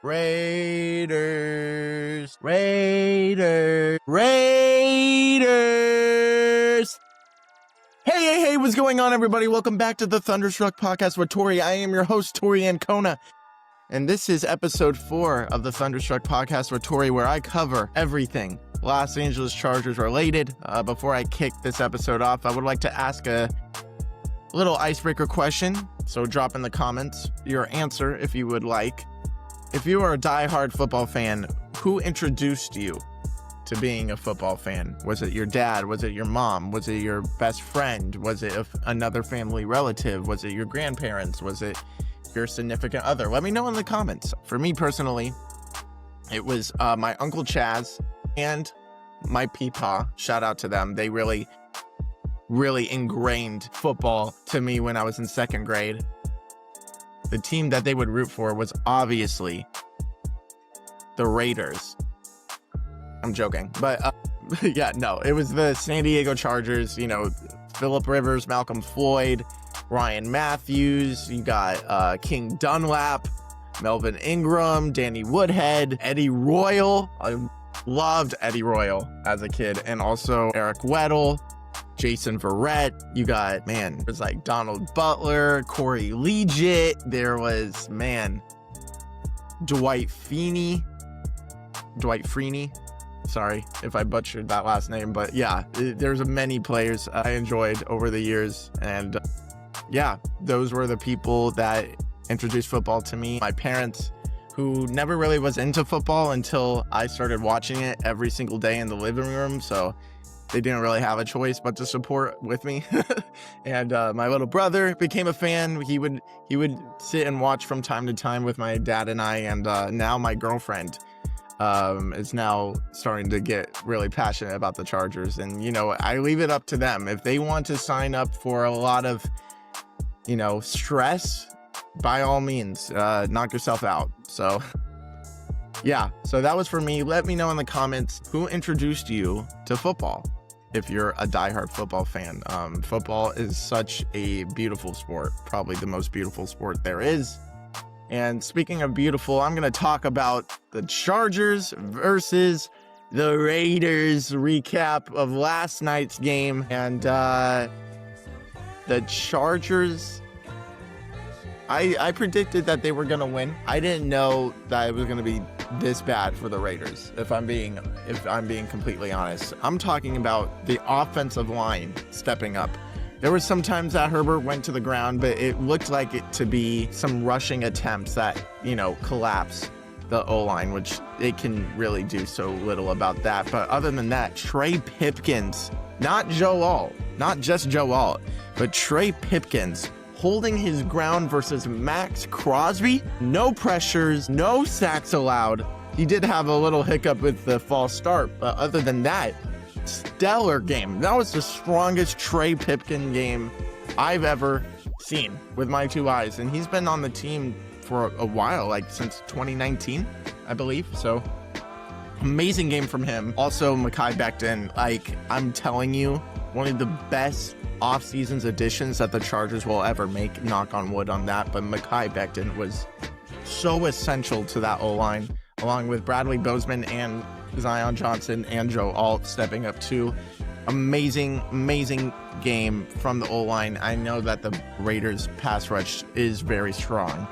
Raiders. Hey, what's going on, everybody? Welcome back to the Thunderstruck Podcast with Tori. I am your host, Tori Ancona, and this is episode 4 of the Thunderstruck Podcast with Tori, where I cover everything Los Angeles Chargers related. Before I kick this episode off, I would like to ask a little icebreaker question, so drop in the comments your answer if you would like. If you are a diehard football fan, who introduced you to being a football fan? Was it your dad? Was it your mom? Was it your best friend? Was it another family relative? Was it your grandparents? Was it your significant other? Let me know in the comments. For me personally, it was my Uncle Chaz and my Peepaw. Shout out to them. They really ingrained football to me when I was in second grade. The team that they would root for was obviously the Raiders. I'm joking, but yeah, no, it was the San Diego Chargers. You know, Phillip Rivers, Malcolm Floyd, Ryan Matthews. You got King Dunlap, Melvin Ingram, Danny Woodhead, Eddie Royal. I loved Eddie Royal as a kid, and also Eric Weddle, Jason Verrett. You got, it was like Donald Butler, Corey Liuget. There was, Dwight Freeney. Sorry if I butchered that last name, but yeah, there's many players I enjoyed over the years. And yeah, those were the people that introduced football to me. My parents, who never really was into football until I started watching it every single day in the living room. So they didn't really have a choice but to support with me. And my little brother became a fan. He would sit and watch from time to time with my dad and I. And now my girlfriend is now starting to get really passionate about the Chargers. And, I leave it up to them. If they want to sign up for a lot of, stress, by all means, knock yourself out. So yeah, so that was for me. Let me know in the comments who introduced you to football. If you're a diehard football fan, football is such a beautiful sport, probably the most beautiful sport there is. And speaking of beautiful, I'm going to talk about the Chargers versus the Raiders recap of last night's game. And the Chargers, I predicted that they were going to win. I didn't know that it was going to be this bad for the Raiders, if I'm being completely honest. I'm talking about the offensive line stepping up. There were some times that Herbert went to the ground, but it looked like it to be some rushing attempts that, collapse the O-line, which it can really do so little about that. But other than that, Trey Pipkins, not just Joe Alt, but Trey Pipkins holding his ground versus Max Crosby. No pressures, no sacks allowed. He did have a little hiccup with the false start, but other than that, stellar game. That was the strongest Trey Pipkin game I've ever seen with my two eyes. And he's been on the team for a while, like since 2019, I believe. So amazing game from him. Also, Mekhi Becton, I'm telling you, one of the best off-season's additions that the Chargers will ever make, knock on wood on that, but Mekhi Becton was so essential to that O-line, along with Bradley Bozeman and Zion Johnson and Joe Alt stepping up too. Amazing game from the O-line. I know that the Raiders pass rush is very strong,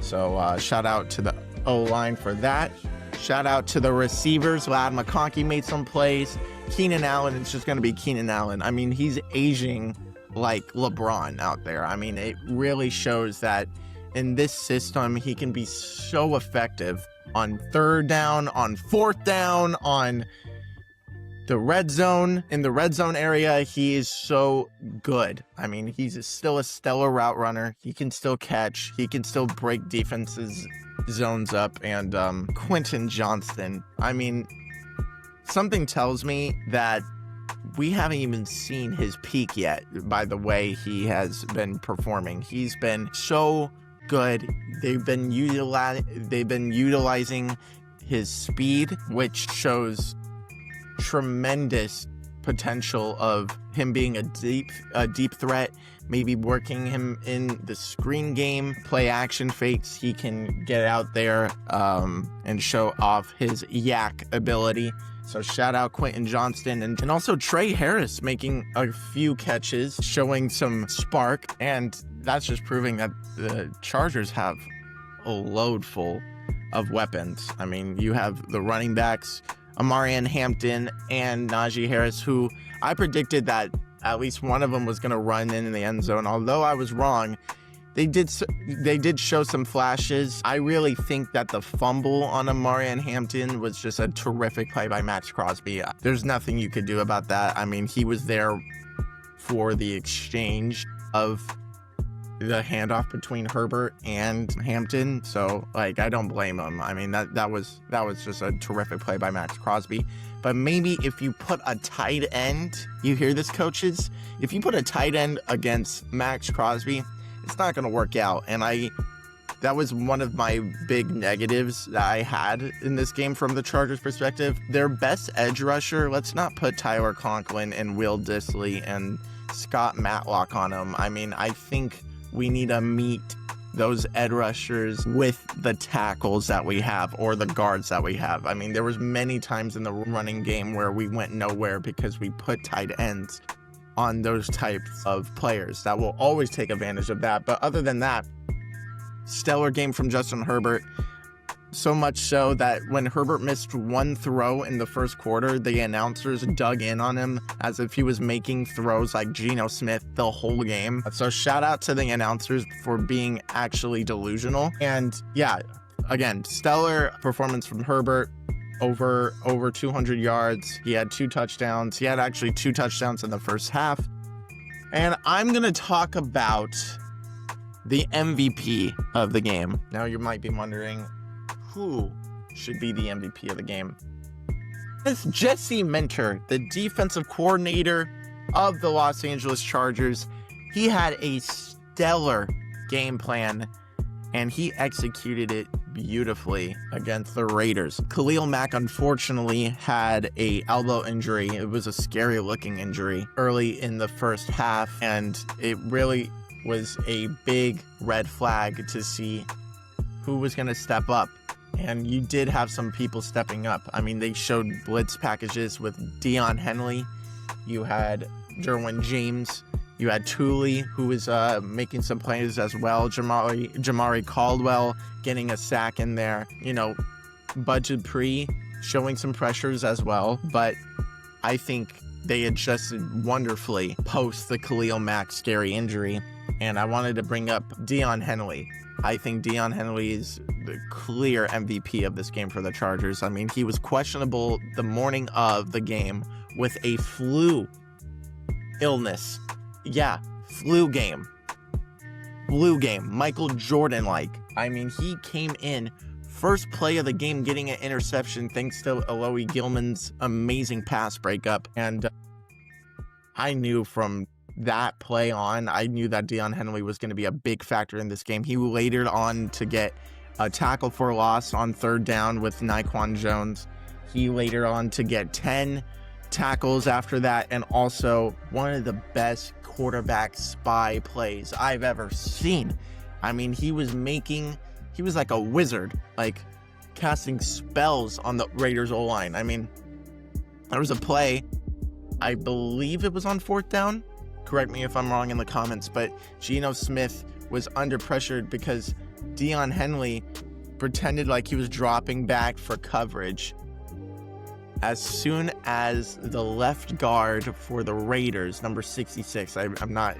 so shout out to the O-line for that. Shout out to the receivers. Ladd McConkey made some plays. Keenan Allen, it's just going to be Keenan Allen. I mean, he's aging like LeBron out there. I mean, it really shows that in this system, he can be so effective on third down, on fourth down, on the red zone. In the red zone area, he is so good. I mean, he's still a stellar route runner. He can still catch. He can still break defenses' zones up. And Quentin Johnston, I mean, something tells me that we haven't even seen his peak yet by the way he has been performing. He's been so good. They've been utilizing his speed, which shows tremendous potential of him being a deep threat, maybe working him in the screen game, play action fakes. He can get out there and show off his yak ability. So shout out Quentin Johnston and also Trey Harris making a few catches, showing some spark. And that's just proving that the Chargers have a load full of weapons. I mean, you have the running backs, Amarian Hampton and Najee Harris, who I predicted that at least one of them was going to run in the end zone. Although I was wrong, they did show some flashes. I really think that the fumble on Amarian Hampton was just a terrific play by Max Crosby. There's nothing you could do about that. I mean, he was there for the exchange of the handoff between Herbert and Hampton. So, like, I don't blame him. I mean, that was just a terrific play by Max Crosby. But maybe if you put a tight end, you hear this, coaches? If you put a tight end against Max Crosby, it's not going to work out. And that was one of my big negatives that I had in this game from the Chargers' perspective. Their best edge rusher, let's not put Tyler Conklin and Will Dissly and Scott Matlock on him. I mean, I think we need to meet those edge rushers with the tackles that we have or the guards that we have. I mean, there was many times in the running game where we went nowhere because we put tight ends on those types of players that will always take advantage of that. But other than that, stellar game from Justin Herbert. So much so that when Herbert missed one throw in the first quarter, the announcers dug in on him as if he was making throws like Geno Smith the whole game. So shout out to the announcers for being actually delusional. And yeah, again, stellar performance from Herbert. Over 200 yards. He had 2 touchdowns. He had actually 2 touchdowns in the first half. And I'm going to talk about the MVP of the game. Now you might be wondering, who should be the MVP of the game? It's Jesse Minter, the defensive coordinator of the Los Angeles Chargers. He had a stellar game plan, and he executed it beautifully against the Raiders. Khalil Mack unfortunately had a elbow injury. It was a scary looking injury early in the first half, and it really was a big red flag to see who was going to step up. And you did have some people stepping up. I mean, they showed blitz packages with Deion Henley. You had Derwin James. You had Thule, who was making some plays as well. Jamari Caldwell getting a sack in there. You know, Bud Dupree showing some pressures as well. But I think they adjusted wonderfully post the Khalil Mack scary injury. And I wanted to bring up Deion Henley. I think Deion Henley is the clear MVP of this game for the Chargers. I mean, he was questionable the morning of the game with a flu illness. Yeah, flu game. Michael Jordan-like. I mean, he came in first play of the game getting an interception thanks to Alohi Gilman's amazing pass breakup. And I knew from that play on, I knew that Deion Henley was going to be a big factor in this game. He later on to get a tackle for loss on third down with Naquan Jones. He later on to get 10 tackles after that, and also one of the best quarterback spy plays I've ever seen. I mean, he was like a wizard, like casting spells on the Raiders O-line. I mean, there was a play, I believe it was on fourth down. Correct me if I'm wrong in the comments, but Geno Smith was under pressure because Deion Henley pretended like he was dropping back for coverage. As soon as the left guard for the Raiders, number 66, I'm not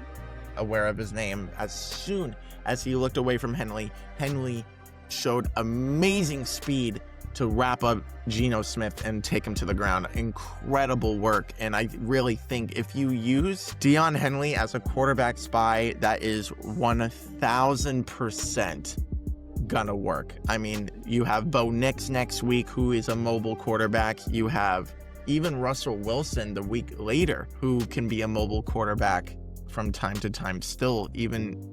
aware of his name, as soon as he looked away from Henley, Henley showed amazing speed to wrap up Geno Smith and take him to the ground. Incredible work. And I really think if you use Deion Henley as a quarterback spy, that is 1000% gonna work. I mean, you have Bo Nix next week, who is a mobile quarterback. You have even Russell Wilson the week later, who can be a mobile quarterback from time to time still, even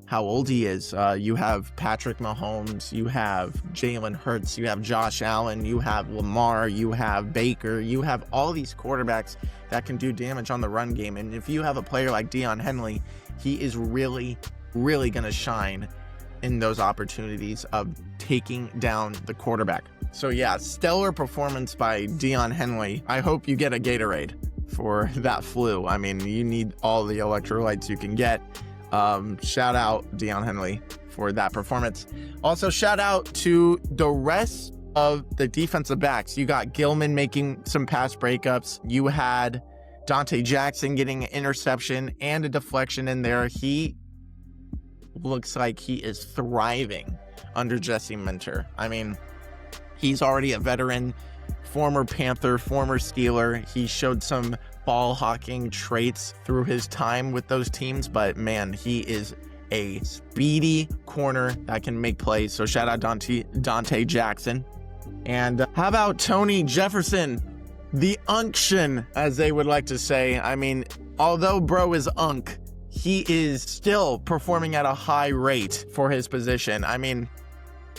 how old he is. You have Patrick Mahomes, you have Jalen Hurts, you have Josh Allen, you have Lamar, you have Baker, you have all these quarterbacks that can do damage on the run game. And if you have a player like Deion Henley, he is really, really going to shine in those opportunities of taking down the quarterback. So yeah, stellar performance by Deion Henley. I hope you get a Gatorade for that flu. I mean, you need all the electrolytes you can get. Shout out Deion Henley for that performance. Also, shout out to the rest of the defensive backs. You got Gilman making some pass breakups. You had Dante Jackson getting an interception and a deflection in there. He looks like he is thriving under Jesse Minter. I mean, he's already a veteran, former Panther, former Steeler. He showed some ball hawking traits through his time with those teams, but man, he is a speedy corner that can make plays. So shout out Dante Jackson. And how about Tony Jefferson, the unction, as they would like to say. I mean, although bro is unk, he is still performing at a high rate for his position. I mean,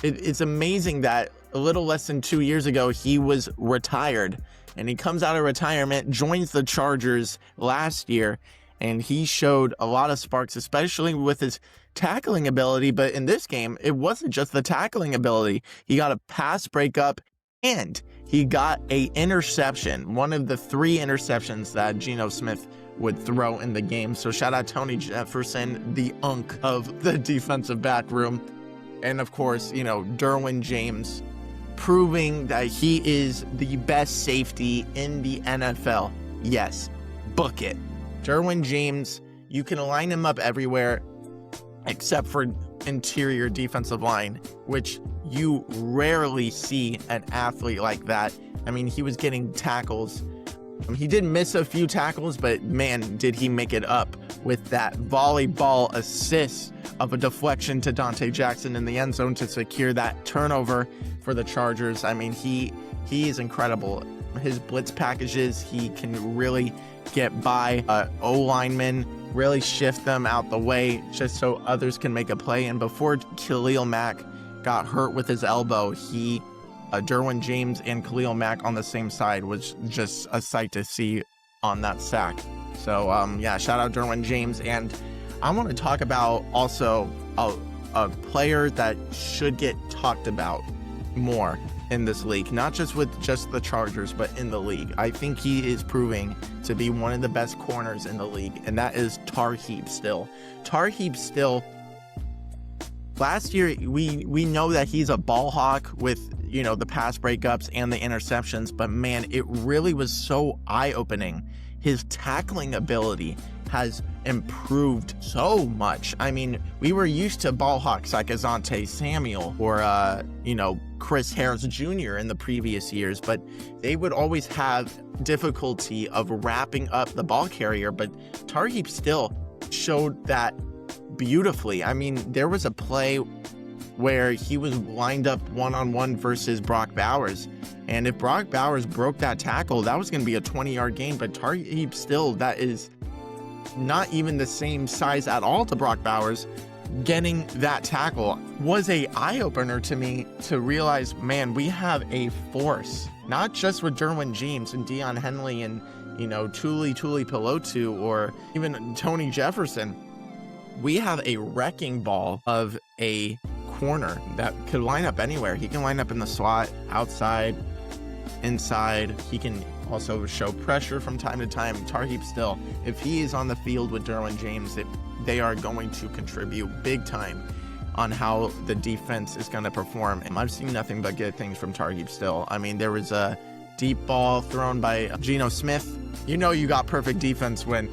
it's amazing that a little less than 2 years ago, he was retired, and he comes out of retirement, joins the Chargers last year, and he showed a lot of sparks, especially with his tackling ability. But in this game, it wasn't just the tackling ability. He got a pass breakup, and he got a interception, one of the 3 interceptions that Geno Smith would throw in the game. So shout out Tony Jefferson, the unk of the defensive back room. And of course, you know, Derwin James, proving that he is the best safety in the NFL. Yes, book it. Derwin James, you can line him up everywhere except for interior defensive line, which you rarely see an athlete like that. I mean, he was getting tackles. He did miss a few tackles, but man, did he make it up with that volleyball assist of a deflection to Dante Jackson in the end zone to secure that turnover for the Chargers. I mean, he is incredible. His blitz packages, he can really get by O-linemen, really shift them out the way just so others can make a play. And before Khalil Mack got hurt with his elbow, Derwin James and Khalil Mack on the same side was just a sight to see on that sack. So yeah, shout out Derwin James. And I want to talk about also a player that should get talked about more in this league, not just with just the Chargers, but in the league. I think he is proving to be one of the best corners in the league, and that is Tarheeb Still. Tarheeb Still, last year, we know that he's a ball hawk with, you know, the pass breakups and the interceptions, but man, it really was so eye-opening. His tackling ability has improved so much. I mean, we were used to ball hawks like Asante Samuel or, Chris Harris Jr. in the previous years, but they would always have difficulty of wrapping up the ball carrier. But Tarheeb Still showed that beautifully. I mean, there was a play where he was lined up one-on-one versus Brock Bowers. And if Brock Bowers broke that tackle, that was going to be a 20-yard gain. But Tarheeb Still, that is not even the same size at all to Brock Bowers, getting that tackle was a eye-opener to me to realize, man, we have a force, not just with Derwin James and Deion Henley and, Tuli Pelotu or even Tony Jefferson. We have a wrecking ball of a corner that could line up anywhere. He can line up in the slot, outside, inside. He can also show pressure from time to time. Tarheeb Still, if he is on the field with Derwin James, they are going to contribute big time on how the defense is going to perform. And I've seen nothing but good things from Tarheeb Still. I mean, there was a deep ball thrown by Geno Smith. You got perfect defense when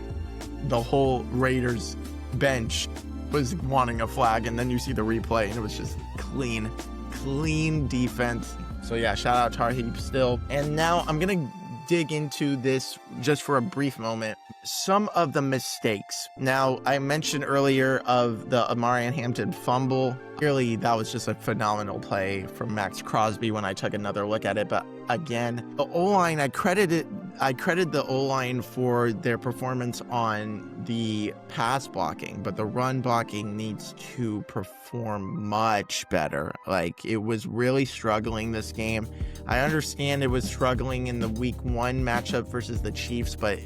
the whole Raiders bench was wanting a flag, and then you see the replay and it was just clean defense. So yeah, shout out Tarheeb Still. And now I'm gonna dig into this just for a brief moment, some of the mistakes. Now, I mentioned earlier of the Amarian Hampton fumble. Clearly, that was just a phenomenal play from Max Crosby when I took another look at it. But again, the O-line, I credited I credit the O-line for their performance on the pass blocking, but the run blocking needs to perform much better. Like, it was really struggling this game. I understand it was struggling in the week 1 matchup versus the Chiefs, but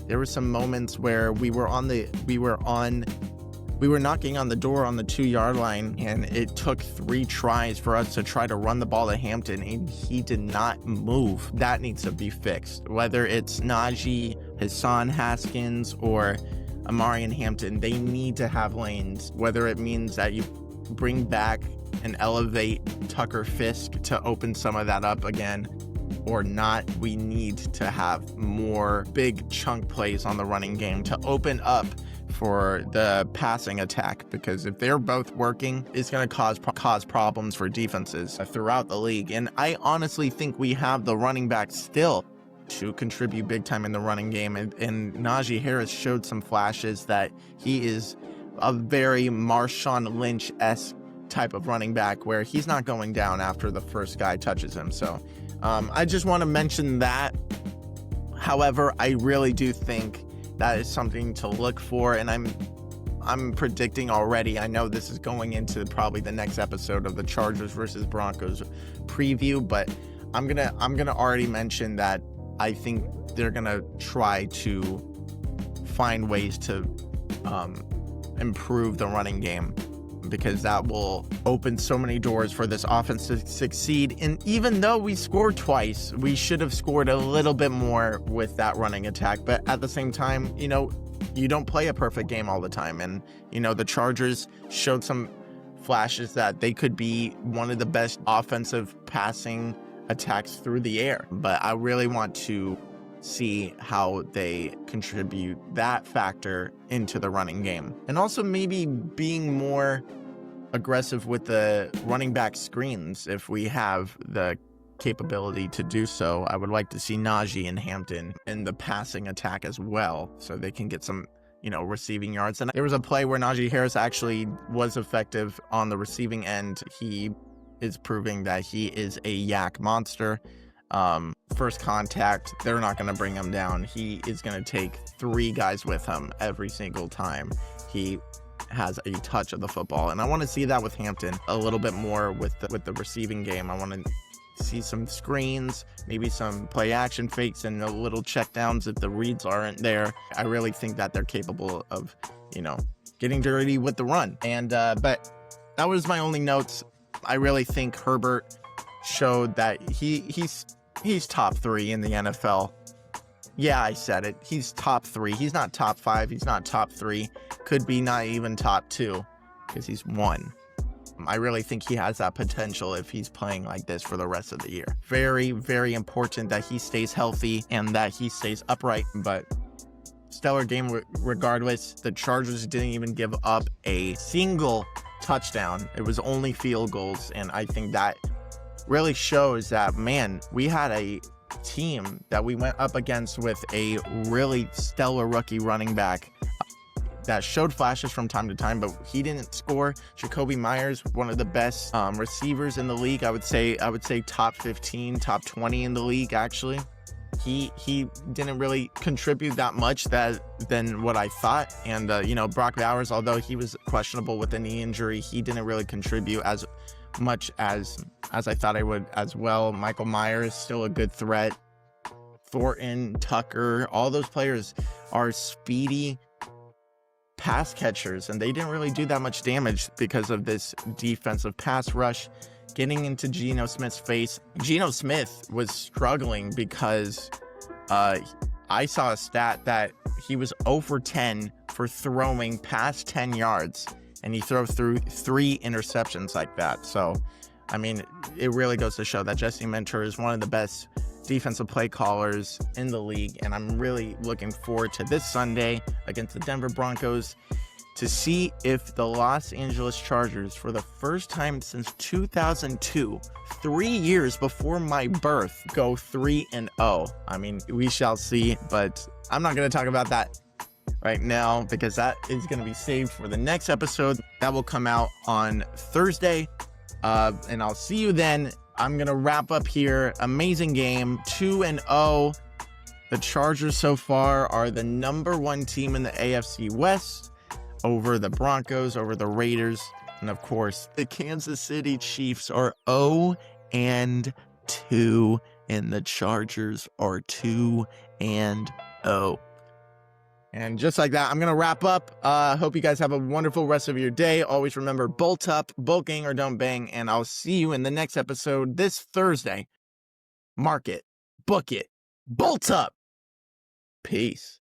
there were some moments where we were knocking on the door on the 2-yard line, and it took 3 tries for us to try to run the ball to Hampton, and he did not move. That needs to be fixed. Whether it's Najee, Hassan Haskins, or Amari and Hampton, they need to have lanes. Whether it means that you bring back and elevate Tucker Fisk to open some of that up again or not, we need to have more big chunk plays on the running game to open up for the passing attack, because if they're both working, it's going to cause problems for defenses throughout the league. And I honestly think we have the running back still to contribute big time in the running game. And Najee Harris showed some flashes that he is a very Marshawn Lynch-esque type of running back, where he's not going down after the first guy touches him. So I just want to mention that. However, I really do think that is something to look for, and I'm predicting already. I know this is going into probably the next episode of the Chargers versus Broncos preview, but I'm gonna already mention that I think they're gonna try to find ways to improve the running game, because that will open so many doors for this offense to succeed. And even though we scored twice, we should have scored a little bit more with that running attack. But at the same time, you don't play a perfect game all the time. And, the Chargers showed some flashes that they could be one of the best offensive passing attacks through the air. But I really want to see how they contribute that factor into the running game. And also maybe being more aggressive with the running back screens if we have the capability to do so. I would like to see Najee and Hampton in the passing attack as well, so they can get some, receiving yards. And there was a play where Najee Harris actually was effective on the receiving end. He is proving that he is a yak monster. First contact, they're not going to bring him down. He is going to take 3 guys with him every single time he has a touch of the football. And I want to see that with Hampton a little bit more with the receiving game. I want to see some screens, maybe some play action fakes, and a little checkdowns if the reads aren't there. I really think that they're capable of, getting dirty with the run. And but that was my only notes. I really think Herbert showed that he's top 3 in the NFL. Yeah, I said it. He's top 3. He's not top 5. He's not top 3. Could be not even top 2, because he's 1. I really think he has that potential if he's playing like this for the rest of the year. Very, very important that he stays healthy and that he stays upright. But stellar game regardless. The Chargers didn't even give up a single touchdown. It was only field goals, and I think that really shows that, man, we had a team that we went up against with a really stellar rookie running back that showed flashes from time to time, but he didn't score. Jacoby Myers, one of the best receivers in the league. I would say top 15, top 20 in the league, actually. He didn't really contribute that much than what I thought. And, Brock Bowers, although he was questionable with a knee injury, he didn't really contribute as much as I thought I would as well. Michael Myers, still a good threat. Thornton, Tucker, all those players are speedy pass catchers, and they didn't really do that much damage because of this defensive pass rush getting into Geno Smith's face. Geno Smith was struggling because I saw a stat that he was 0 for 10 for throwing past 10 yards, and he threw through 3 interceptions like that. So, I mean, it really goes to show that Jesse Minter is one of the best defensive play callers in the league, and I'm really looking forward to this Sunday against the Denver Broncos to see if the Los Angeles Chargers, for the first time since 2002, 3 years before my birth, go 3-0. I mean, we shall see, but I'm not going to talk about that right now because that is going to be saved for the next episode. That will come out on Thursday, and I'll see you then. I'm going to wrap up here. Amazing game, 2-0. The Chargers so far are the number 1 team in the AFC West over the Broncos, over the Raiders. And of course, the Kansas City Chiefs are 0-2, and the Chargers are 2-0. And just like that, I'm going to wrap up. Hope you guys have a wonderful rest of your day. Always remember, bolt up, bulking, or don't bang. And I'll see you in the next episode this Thursday. Mark it, book it, bolt up. Peace.